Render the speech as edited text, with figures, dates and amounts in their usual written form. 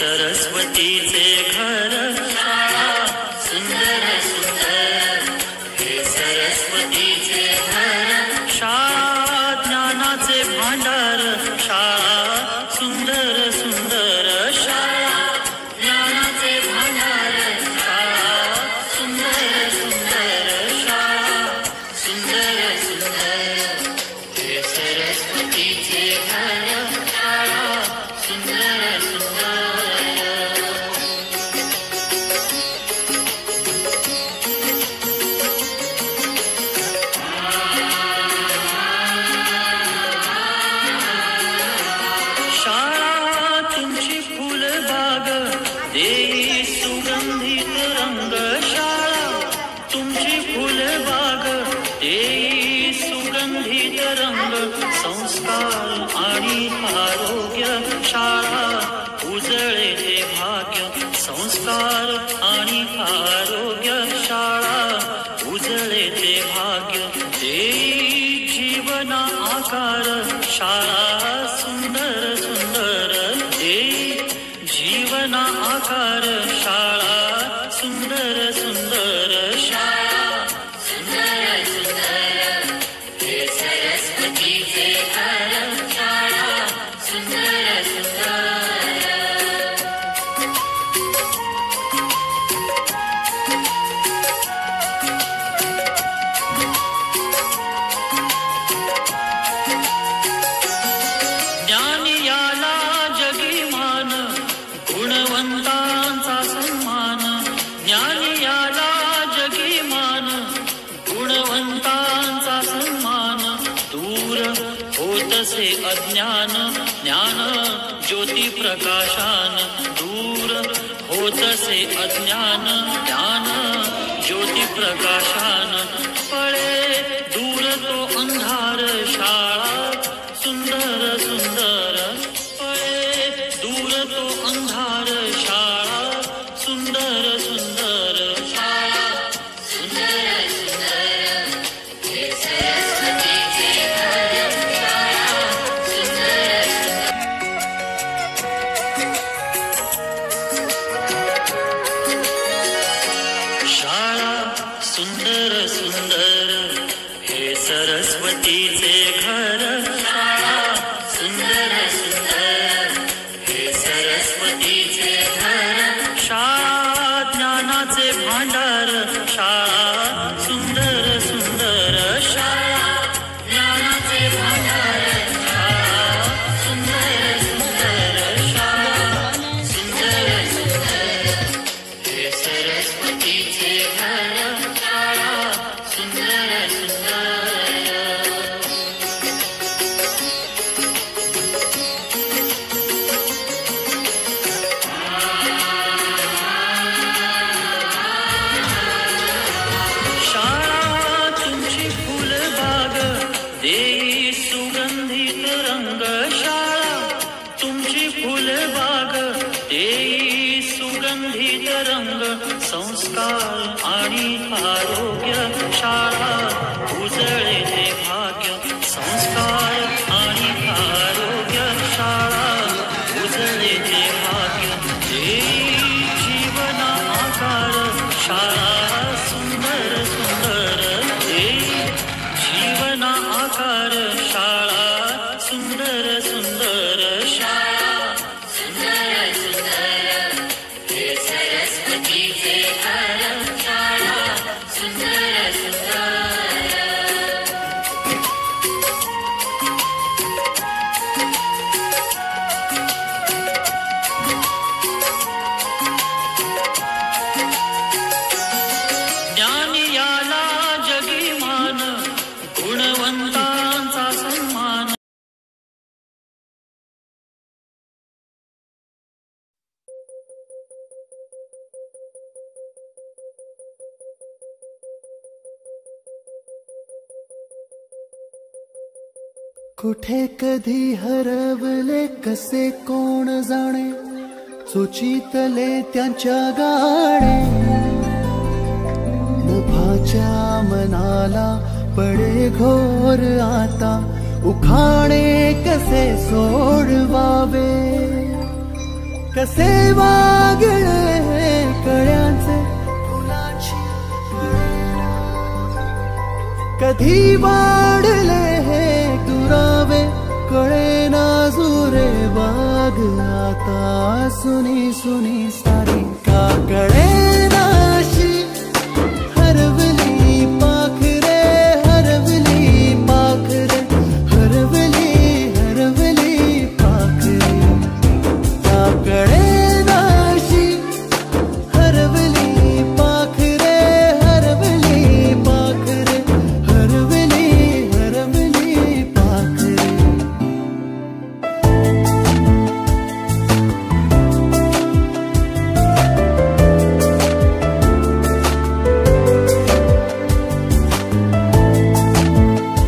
सरस्वतीचे घर शाळा सुंदर सुंदर, हे सरस्वतीचे घर शाळा ज्ञानाचे भांडार, शाळा सुंदर सुंदर, शाळा ज्ञानाचे भांडार, शाळा सुंदर सुंदर, शाळा सुंदर सुंदर, हे सरस्वतीचे घर शाळा सुंदर सुंदर. शाळा तुमची फुलबाग देई सुगंधित रंग, शाळा तुमची फुलबाग देई सुगंधित रंग, संस्कार आणि आरोग्य शाळा उजळे ते भाग्य, संस्कार आणि आरोग्य शाळा उजळे ते भाग्य, देई जीवना आकार शाळा सुंदर सुंदर, देई जीवना आकार शाळा सुंदर सुंदर, शाळा सुंदर सुंदर, हे सरस्वतीचे घर शाळा सुंदर सुंदर. ज्ञान याला जगी मान, गुणवंतांचा सन्मान, ज्ञान याला जगी मान, गुणवंतांचा सन्मान, दूर होतसे अज्ञान, ज्ञान ज्योती प्रकाशान, दूर होतसे अज्ञान, ज्ञान ज्योती प्रकाशान, पळे दूर तो अंधार शाळा सुंदर सुंदर, पळे दूर तो अंधार शाळा सुंदर सुंदर, शाळा सुंदर सुंदर, हे सरस्वतीचे घर शाळा सुंदर सुंदर, शाळा सुंदर सुंदर, हे सरस्वतीचे घर शाळा सुंदर सुंदर, हे सरस्वतीचे घर शाळा ज्ञानाचे भांडार, शाळा सुंदर सुंदर, शाळा ज्ञानाचे भांडार, शाळा सुंदर सुंदर, शाळा सुंदर सुंदर, हे सरस्वतीचे घर शाळा सुंदर सुंदर. शाळा तुमची फुलबाग देई सुगंधित रंग, शाळा तुमची फुलबाग देई सुगंधित रंग, संस्कार आणि आरोग्य शाळा उजळे ते भाग्य, संस्कार आणि आरोग्य शाळा उजळे ते भाग्य, देई जीवना आकार शाळा सुंदर सुंदर, देई जीवना आकार शाळा सुंदर सुंदर, शाळा सुंदर सुंदर, हे सरस्वतीचे घर शाळा सुंदर सुंदर. ज्ञान याला जगी मान, गुणवंतांचा सन्मान. कुठे कधी हरवले कसे कोण जाणे, सुचितले त्यांच्या गाणे, नभाच्या मनाला पडे घोर आता, उखाणे कसे सोडवावे, कसे वागले हे कळ्यांचे फुलाची कळेना, कधी वाढले हे दुरावे कळेना जुरे बाग आता सुनी सुनी सारी का कळे